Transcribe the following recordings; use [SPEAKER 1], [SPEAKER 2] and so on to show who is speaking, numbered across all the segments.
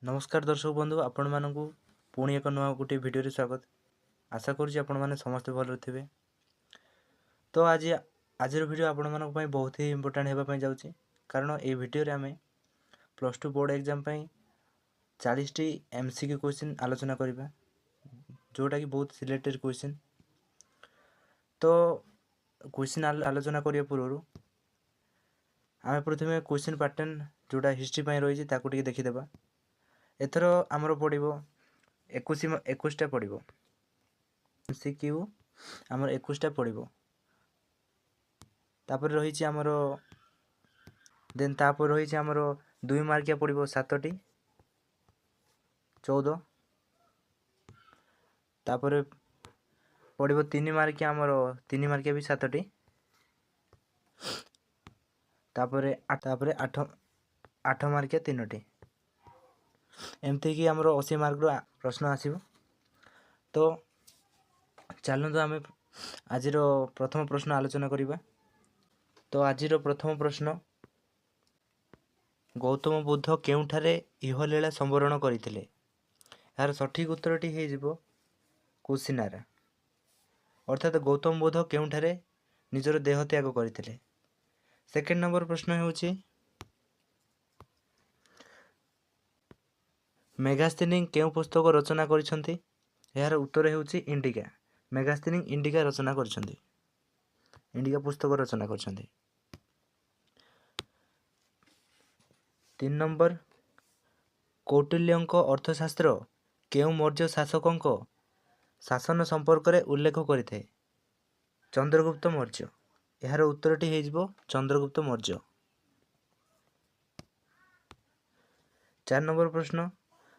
[SPEAKER 1] नमस्कार दर्शक बंधु आपण मानक पुणी एक नुआ गोटे भिडियो स्वागत। आशा करुँच आपण मैंने समस्ते भल थे। तो आज भिडियो आपण मानक बहुत ही इम्पोर्टाट होगापी जाऊँगी कारण ये भिडियो आम +2 बोर्ड एग्जाम 40 MCQ क्वेश्चन आलोचना करवा जोटा कि बहुत सिलेक्टेड क्वेश्चन। तो क्वेश्चन आलोचना करने पूर्व आम प्रथम क्वेश्चन पैटर्न जोटा हिस्ट्री रही है देखीदे। एथर आमर पड़ो 21टा पड़ो MCQ आमर 21टा पड़ो। तापर रही आमर देन तापर रही आमर 2 मार्किया पड़ो 7टी 14। तापर पड़ो 3 मार्किया आमर 3 मार्किया भी 7टी। तापर 8 मार्किया 3टी। एमती कि आमर 80 मार्क प्रश्न आसो। तो चलते आम आज प्रथम प्रश्न आलोचना करवा। तो आज प्रथम प्रश्न, गौतम बुद्ध केउठारे इहलीला संवरण करते? यार सठिक उत्तरटी हो कुशिनारा। अर्थात गौतम बुद्ध केउठारे निजर देह त्याग करते। सेकेंड नंबर प्रश्न होउछि, मेगास्थिनी केउ पुस्तक रचना करिसंती? यार उत्तर होउछि इंडिका। मेगास्थिनी इंडिका रचना करिसंती, इंडिका पुस्तक रचना करिसंती। 3 नंबर, कौटिल्यंक अर्थशास्त्र केउ मौर्य शासकंक शासन संपर्क में उल्लेख करते? चंद्रगुप्त मौर्य। यार उत्तरटी हो चंद्रगुप्त मौर्य। 4 नंबर प्रश्न,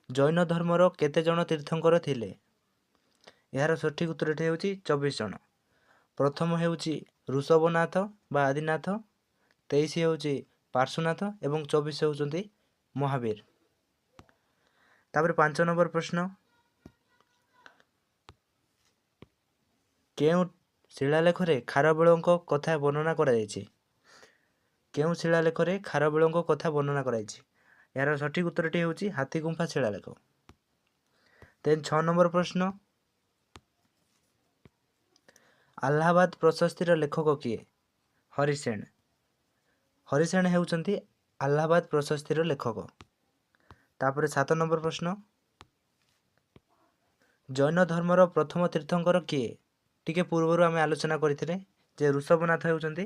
[SPEAKER 1] जैन धर्मर केते जन तीर्थंकर थिले? यार सठिक उत्तरटी होउछि 24 जन। प्रथम होउछि ऋषभनाथ बा आदिनाथ, 23 होउछि पार्श्वनाथ एवं 24 होउछन्ति महावीर। तापर 5 नंबर प्रश्न, केउ शिलालेखरे खारबेलंक कथा वर्णना कराଯାଇଛି? केउ शिलालेखरे खारबेलंक कथा वर्णना कराଯାଇଛି? यार सठिक उत्तरटी होउछि हाथीगुम्फा शिलालेख। देन 6 नंबर प्रश्न, आलाहाबाद प्रशस्तिर लेखक किए? हरिसेन। हरिसेन हेउचंती आलाहाबाद प्रशस्तिर लेखक। तापर 7 नंबर प्रश्न, जैन धर्मर प्रथम तीर्थंकर किए? टिके पूर्वर आम आलोचना करथिले जे ऋषभनाथ हेउचंती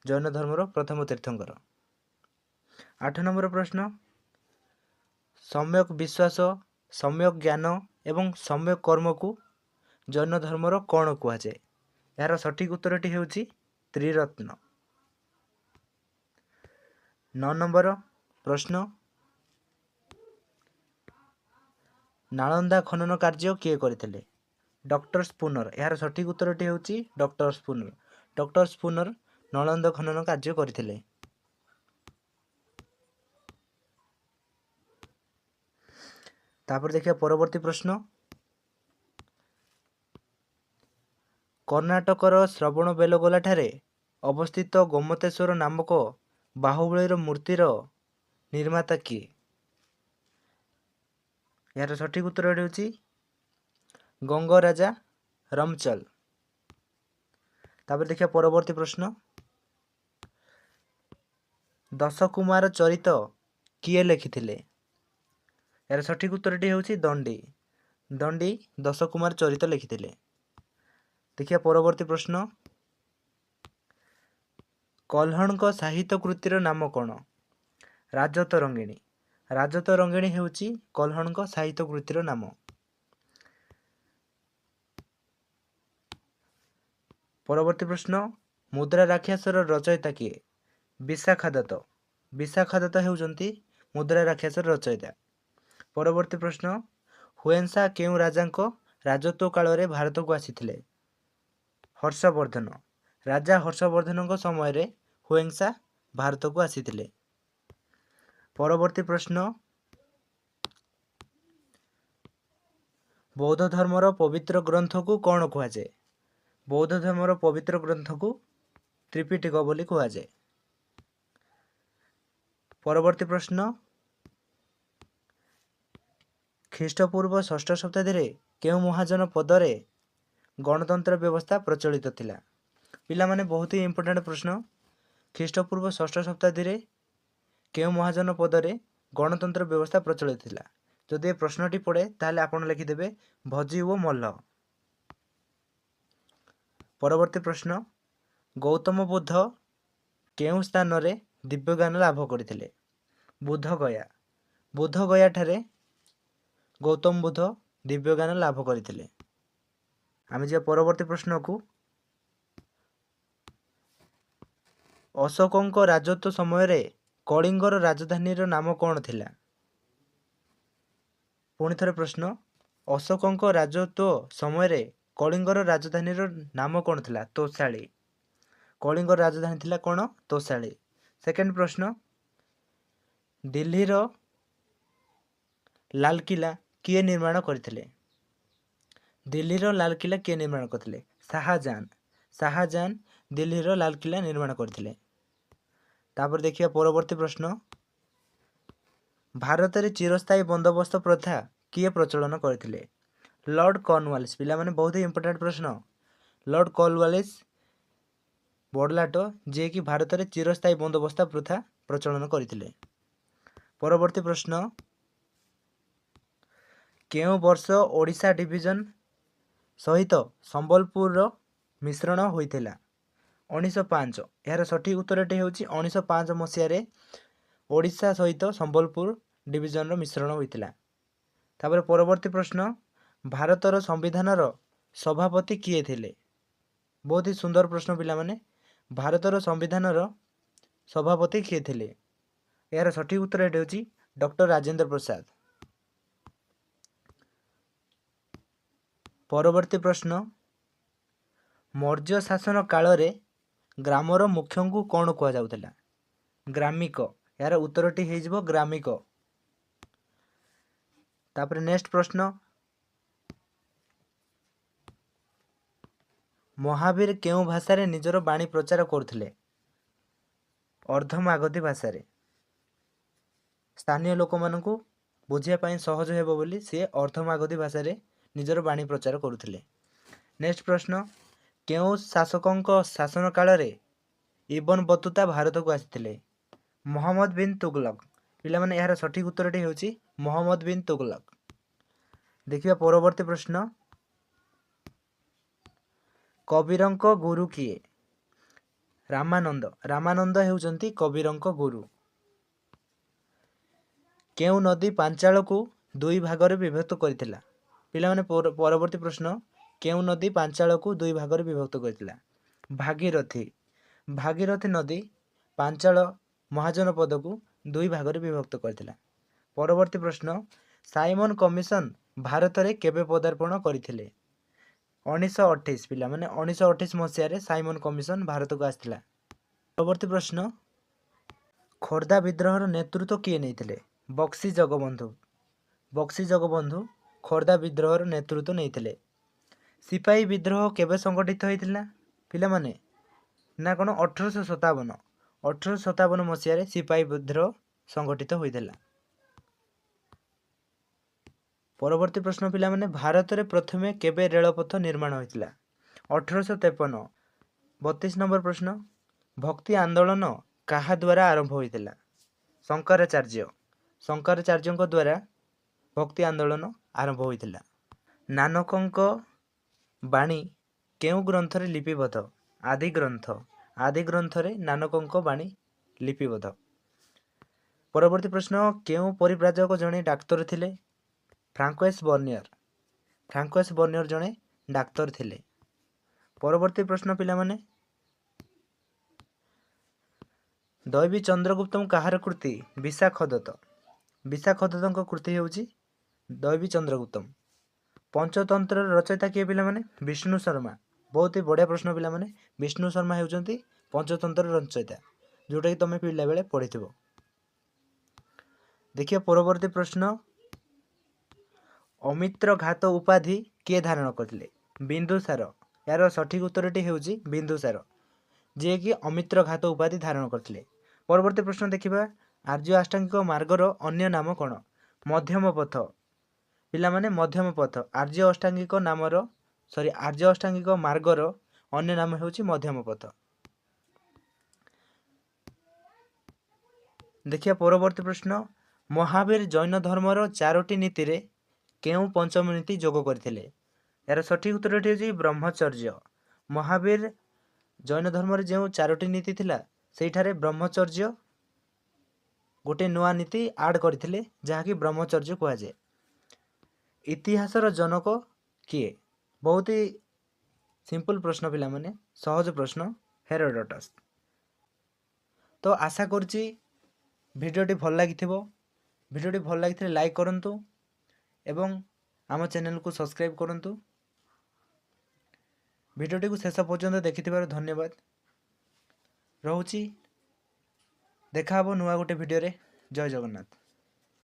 [SPEAKER 1] जैन धर्मर प्रथम तीर्थंकर। 8 नंबर प्रश्न, सम्यक विश्वास, सम्यक ज्ञान एवं सम्यक कर्म को जैन धर्मर कौन कहुए? यार सठिक उत्तरटी होउछि त्रिरत्न। 9 नंबर प्रश्न, नालंदा खनन कार्य किए करथिले? Doctor Spooner. यार सठिक उत्तरटी होउछि doctor Spooner. Doctor Spooner Nalanda खनन कार्य करथिले। तापर देखिए परवर्ती प्रश्न, कर्णाटकर श्रवणबेलगोला ठारे अवस्थित गोमतेश्वर नामक बाहुबलीर मूर्तिर निर्माता किए? यार सठिक उत्तर होउछि गंगराजा रमचल। तापर देखिए परवर्ती प्रश्न, दशकुमार चरित किए लिखिथिले? यार सठिक उत्तरटी होउछि दंडी। दंडी दशकुमार चरित लिखिथिले। देखिए परवर्ती प्रश्न, कल्हणक साहित्य कृतिर नाम कौन? राजतरंगिणी। राजतरंगिणी हेउछि कल्हणक साहित्य कृतिर नाम। परवर्ती प्रश्न, मुद्रा राक्षसर रचयिता किए? विशाखादत्त। विशाखादत्त हेउचंती मुद्रा राक्षसर रचयिता। परवर्ती प्रश्न, हुएंसा केउ राजांक राजत्व काल रे भारत को आसीथिले? हर्षवर्धन। राजा हर्षवर्धन समय रे हुएंसा भारत को आसीथिले। परवर्ती प्रश्न, बौद्ध धर्मर पवित्र ग्रंथ को कौन कहुए? बौद्ध धर्मर पवित्र ग्रंथ को त्रिपिटक बोली कहुए। परवर्ती प्रश्न, ଖ୍ରୀଷ୍ଟପୂର୍ବ ଷଷ୍ଠ ଶତାବ୍ଦୀରେ କେଉଁ ମହାଜନ ପଦରେ ଗଣତନ୍ତ୍ର ବ୍ୟବସ୍ଥା ପ୍ରଚଳିତ ଥିଲା? ପିଲାମାନେ ବହୁତ ହି ଇମ୍ପୋର୍ଟାଣ୍ଟ ପ୍ରଶ୍ନ। ଖ୍ରୀଷ୍ଟପୂର୍ବ ଷଷ୍ଠ ଶତାବ୍ଦୀରେ କେଉଁ ମହାଜନ ପଦରେ ଗଣତନ୍ତ୍ର ବ୍ୟବସ୍ଥା ପ୍ରଚଳିତ ଥିଲା? ଯଦି ଏ ପ୍ରଶ୍ନଟି ପଡ଼େ ତାହେଲେ ଆପଣ ଲେଖିଦେବେ ଭଜି ଓ ମଲ୍ଲ। ପରବର୍ତ୍ତୀ ପ୍ରଶ୍ନ, ଗୌତମ ବୁଦ୍ଧ କେଉଁ ସ୍ଥାନରେ ଦିବ୍ୟଜ୍ଞାନ ଲାଭ କରିଥିଲେ? ବୁଦ୍ଧଗୟା। ବୁଦ୍ଧଗୟାଠାରେ ଗୌତମ ବୁଦ୍ଧ ଦିବ୍ୟଜ୍ଞାନ ଲାଭ କରିଥିଲେ। ଆମେ ଯିବା ପରବର୍ତ୍ତୀ ପ୍ରଶ୍ନକୁ। ଅଶୋକଙ୍କ ରାଜତ୍ୱ ସମୟରେ କଳିଙ୍ଗର ରାଜଧାନୀର ନାମ କ'ଣ ଥିଲା? ପୁଣି ଥରେ ପ୍ରଶ୍ନ, ଅଶୋକଙ୍କ ରାଜତ୍ୱ ସମୟରେ କଳିଙ୍ଗର ରାଜଧାନୀର ନାମ କ'ଣ ଥିଲା? ତୋଷାଳୀ। କଳିଙ୍ଗର ରାଜଧାନୀ ଥିଲା କ'ଣ? ତୋଷାଳୀ। ସେକେଣ୍ଡ ପ୍ରଶ୍ନ, ଦିଲ୍ଲୀର ଲାଲକିଲ୍ଲା କିଏ ନିର୍ମାଣ କରିଥିଲେ? ଦିଲ୍ଲୀର ଲାଲକିଲ୍ଲା କିଏ ନିର୍ମାଣ କରିଥିଲେ? ଶାହାଜାହାନ। ଶାହାଜାହାନ ଦିଲ୍ଲୀର ଲାଲକିଲ୍ଲା ନିର୍ମାଣ କରିଥିଲେ। ତାପରେ ଦେଖିବା ପରବର୍ତ୍ତୀ ପ୍ରଶ୍ନ, ଭାରତରେ ଚିରସ୍ଥାୟୀ ବନ୍ଦୋବସ୍ତ ପ୍ରଥା କିଏ ପ୍ରଚଳନ କରିଥିଲେ? Lord Cornwallis. ପିଲାମାନେ ବହୁତ ହି ଇମ୍ପୋର୍ଟାଣ୍ଟ ପ୍ରଶ୍ନ। ଲର୍ଡ କର୍ଣ୍ଣୱାଲିସ୍ ବଡ଼ଲାଟ, ଯିଏକି ଭାରତରେ ଚିରସ୍ଥାୟୀ ବନ୍ଦୋବସ୍ତ ପ୍ରଥା ପ୍ରଚଳନ କରିଥିଲେ। ପରବର୍ତ୍ତୀ ପ୍ରଶ୍ନ, କେଉଁ ବର୍ଷ ଓଡ଼ିଶା ଡିଭିଜନ ସହିତ ସମ୍ବଲପୁରର ମିଶ୍ରଣ ହୋଇଥିଲା? 1905। ଏହାର ସଠିକ୍ ଉତ୍ତରଟି ହେଉଛି 1905 ମସିହାରେ ଓଡ଼ିଶା ସହିତ ସମ୍ବଲପୁର ଡିଭିଜନର ମିଶ୍ରଣ ହୋଇଥିଲା। ତାପରେ ପରବର୍ତ୍ତୀ ପ୍ରଶ୍ନ, ଭାରତର ସମ୍ବିଧାନର ସଭାପତି କିଏ ଥିଲେ? ବହୁତ ହି ସୁନ୍ଦର ପ୍ରଶ୍ନ ପିଲାମାନେ। ଭାରତର ସମ୍ବିଧାନର ସଭାପତି କିଏ ଥିଲେ? ଏହାର ସଠିକ୍ ଉତ୍ତର ଏଠି ହେଉଛି ଡକ୍ଟର ରାଜେନ୍ଦ୍ର ପ୍ରସାଦ। ପରବର୍ତ୍ତୀ ପ୍ରଶ୍ନ, ମୌର୍ଯ୍ୟ ଶାସନ କାଳରେ ଗ୍ରାମର ମୁଖ୍ୟଙ୍କୁ କ'ଣ କୁହାଯାଉଥିଲା? ଗ୍ରାମିକ। ଏହାର ଉତ୍ତରଟି ହେଇଯିବ ଗ୍ରାମିକ। ତାପରେ ନେକ୍ସଟ ପ୍ରଶ୍ନ, ମହାବୀର କେଉଁ ଭାଷାରେ ନିଜର ବାଣୀ ପ୍ରଚାର କରୁଥିଲେ? ଅର୍ଦ୍ଧମାଗଧୀ ଭାଷାରେ। ସ୍ଥାନୀୟ ଲୋକମାନଙ୍କୁ ବୁଝିବା ପାଇଁ ସହଜ ହେବ ବୋଲି ସିଏ ଅର୍ଦ୍ଧମାଗଧୀ ଭାଷାରେ ନିଜର ବାଣୀ ପ୍ରଚାର କରୁଥିଲେ। ନେକ୍ସଟ ପ୍ରଶ୍ନ, କେଉଁ ଶାସକଙ୍କ ଶାସନ କାଳରେ ଇବନ ବତୁତା ଭାରତକୁ ଆସିଥିଲେ? ମହମ୍ମଦ ବିନ୍ ତୁଗଲକ। ପିଲାମାନେ ଏହାର ସଠିକ୍ ଉତ୍ତରଟି ହେଉଛି ମହମ୍ମଦ ବିନ୍ ତୁଗଲକ। ଦେଖିବା ପରବର୍ତ୍ତୀ ପ୍ରଶ୍ନ, କବିରଙ୍କ ଗୁରୁ କିଏ? ରାମାନନ୍ଦ। ରାମାନନ୍ଦ ହେଉଛନ୍ତି କବିରଙ୍କ ଗୁରୁ। କେଉଁ ନଦୀ ପାଞ୍ଚାଳକୁ ଦୁଇ ଭାଗରେ ବିଭକ୍ତ କରିଥିଲା? ପିଲାମାନେ ପରବର୍ତ୍ତୀ ପ୍ରଶ୍ନ, କେଉଁ ନଦୀ ପାଞ୍ଚାଳକୁ ଦୁଇ ଭାଗରେ ବିଭକ୍ତ କରିଥିଲା? ଭାଗୀରଥୀ। ଭାଗୀରଥୀ ନଦୀ ପାଞ୍ଚାଳ ମହାଜନପଦକୁ ଦୁଇ ଭାଗରେ ବିଭକ୍ତ କରିଥିଲା। ପରବର୍ତ୍ତୀ ପ୍ରଶ୍ନ, ସାଇମନ କମିଶନ ଭାରତରେ କେବେ ପଦାର୍ପଣ କରିଥିଲେ? 1928। ପିଲାମାନେ 1928 ମସିହାରେ ସାଇମନ କମିଶନ ଭାରତକୁ ଆସିଥିଲା। ପରବର୍ତ୍ତୀ ପ୍ରଶ୍ନ, ଖୋର୍ଦ୍ଧା ବିଦ୍ରୋହର ନେତୃତ୍ୱ କିଏ ନେଇଥିଲେ? ବକ୍ସି ଜଗବନ୍ଧୁ। ବକ୍ସି ଜଗବନ୍ଧୁ ଖୋର୍ଦ୍ଧା ବିଦ୍ରୋହର ନେତୃତ୍ୱ ନେଇଥିଲେ। ସିପାହୀ ବିଦ୍ରୋହ କେବେ ସଂଗଠିତ ହୋଇଥିଲା? ପିଲାମାନେ ନା କ'ଣ 1857। 1857 ମସିହାରେ ସିପାହୀ ବିଦ୍ରୋହ ସଂଗଠିତ ହୋଇଥିଲା। ପରବର୍ତ୍ତୀ ପ୍ରଶ୍ନ ପିଲାମାନେ, ଭାରତରେ ପ୍ରଥମେ କେବେ ରେଳପଥ ନିର୍ମାଣ ହୋଇଥିଲା? 1853। 32 ନମ୍ବର ପ୍ରଶ୍ନ, ଭକ୍ତି ଆନ୍ଦୋଳନ କାହା ଦ୍ୱାରା ଆରମ୍ଭ ହୋଇଥିଲା? ଶଙ୍କରାଚାର୍ଯ୍ୟ। ଶଙ୍କରାଚାର୍ଯ୍ୟଙ୍କ ଦ୍ୱାରା ଭକ୍ତି ଆନ୍ଦୋଳନ ଆରମ୍ଭ ହୋଇଥିଲା। ନାନକଙ୍କ ବାଣୀ କେଉଁ ଗ୍ରନ୍ଥରେ ଲିପିବଦ୍ଧ? ଆଦି ଗ୍ରନ୍ଥ। ଆଦି ଗ୍ରନ୍ଥରେ ନାନକଙ୍କ ବାଣୀ ଲିପିବଦ୍ଧ। ପରବର୍ତ୍ତୀ ପ୍ରଶ୍ନ, କେଉଁ ପରିବ୍ରାଜକ ଜଣେ ଡାକ୍ତର ଥିଲେ? ଫ୍ରାଙ୍କୋଇସ୍ ବର୍ନିୟର। ଫ୍ରାଙ୍କୋଇସ୍ ବର୍ନିୟର ଜଣେ ଡାକ୍ତର ଥିଲେ। ପରବର୍ତ୍ତୀ ପ୍ରଶ୍ନ ପିଲାମାନେ, ଦୈବୀ ଚନ୍ଦ୍ରଗୁପ୍ତମ କାହାର କୃତି? ବିଶାଖଦତ୍ତ। ବିଶାଖଦତ୍ତଙ୍କ କୃତି ହେଉଛି ଦୈବୀ ଚନ୍ଦ୍ରଗୁପ୍ତମ। ପଞ୍ଚତନ୍ତ୍ରର ରଚୟିତା କିଏ ପିଲାମାନେ? ବିଷ୍ଣୁ ଶର୍ମା। ବହୁତ ହି ବଢ଼ିଆ ପ୍ରଶ୍ନ ପିଲାମାନେ। ବିଷ୍ଣୁ ଶର୍ମା ହେଉଛନ୍ତି ପଞ୍ଚତନ୍ତ୍ରର ରଚୟିତା, ଯେଉଁଟାକି ତୁମେ ପିଲାବେଳେ ପଢ଼ିଥିବ। ଦେଖିବା ପରବର୍ତ୍ତୀ ପ୍ରଶ୍ନ, ଅମିତ୍ର ଘାତ ଉପାଧି କିଏ ଧାରଣ କରିଥିଲେ? ବିନ୍ଦୁସାର। ଏହାର ସଠିକ୍ ଉତ୍ତରଟି ହେଉଛି ବିନ୍ଦୁସାର, ଯିଏକି ଅମିତ୍ର ଘାତ ଉପାଧି ଧାରଣ କରିଥିଲେ। ପରବର୍ତ୍ତୀ ପ୍ରଶ୍ନ ଦେଖିବା, ଆର୍ଯ୍ୟ ଆଷ୍ଟାଙ୍ଗିକ ମାର୍ଗର ଅନ୍ୟ ନାମ କ'ଣ? ମଧ୍ୟମ ପଥ। ପିଲାମାନେ ମଧ୍ୟମ ପଥ ଆର୍ଯ୍ୟ ଅଷ୍ଟାଙ୍ଗିକ ନାମର ଆର୍ଯ୍ୟ ଅଷ୍ଟାଙ୍ଗିକ ମାର୍ଗର ଅନ୍ୟ ନାମ ହେଉଛି ମଧ୍ୟମ ପଥ। ଦେଖିବା ପରବର୍ତ୍ତୀ ପ୍ରଶ୍ନ, ମହାବୀର ଜୈନ ଧର୍ମର 4ଟି ନୀତିରେ କେଉଁ ପଞ୍ଚମ ନୀତି ଯୋଗ କରିଥିଲେ? ଏହାର ସଠିକ ଉତ୍ତରଟି ହେଉଛି ବ୍ରହ୍ମଚର୍ଯ୍ୟ। ମହାବୀର ଜୈନ ଧର୍ମରେ ଯେଉଁ 4ଟି ନୀତି ଥିଲା ସେଇଠାରେ ବ୍ରହ୍ମଚର୍ଯ୍ୟ ଗୋଟେ ନୂଆ ନୀତି ଆଡ୍ କରିଥିଲେ, ଯାହାକି ବ୍ରହ୍ମଚର୍ଯ୍ୟ କୁହାଯାଏ। ଇତିହାସର ଜନକ କିଏ? ବହୁତ ହି ସିମ୍ପଲ ପ୍ରଶ୍ନ ପିଲାମାନେ, ସହଜ ପ୍ରଶ୍ନ, ହେରୋଡୋଟସ୍। ତ ଆଶା କରୁଛି ଭିଡ଼ିଓଟି ଭଲ ଲାଗିଥିବ। ଭିଡ଼ିଓଟି ଭଲ ଲାଗିଥିଲେ ଲାଇକ୍ କରନ୍ତୁ ଏବଂ ଆମ ଚ୍ୟାନେଲକୁ ସବସ୍କ୍ରାଇବ୍ କରନ୍ତୁ। ଭିଡ଼ିଓଟିକୁ ଶେଷ ପର୍ଯ୍ୟନ୍ତ ଦେଖିଥିବାରୁ ଧନ୍ୟବାଦ। ରହୁଛି, ଦେଖା ହେବ ନୂଆ ଗୋଟେ ଭିଡ଼ିଓରେ। ଜୟ ଜଗନ୍ନାଥ।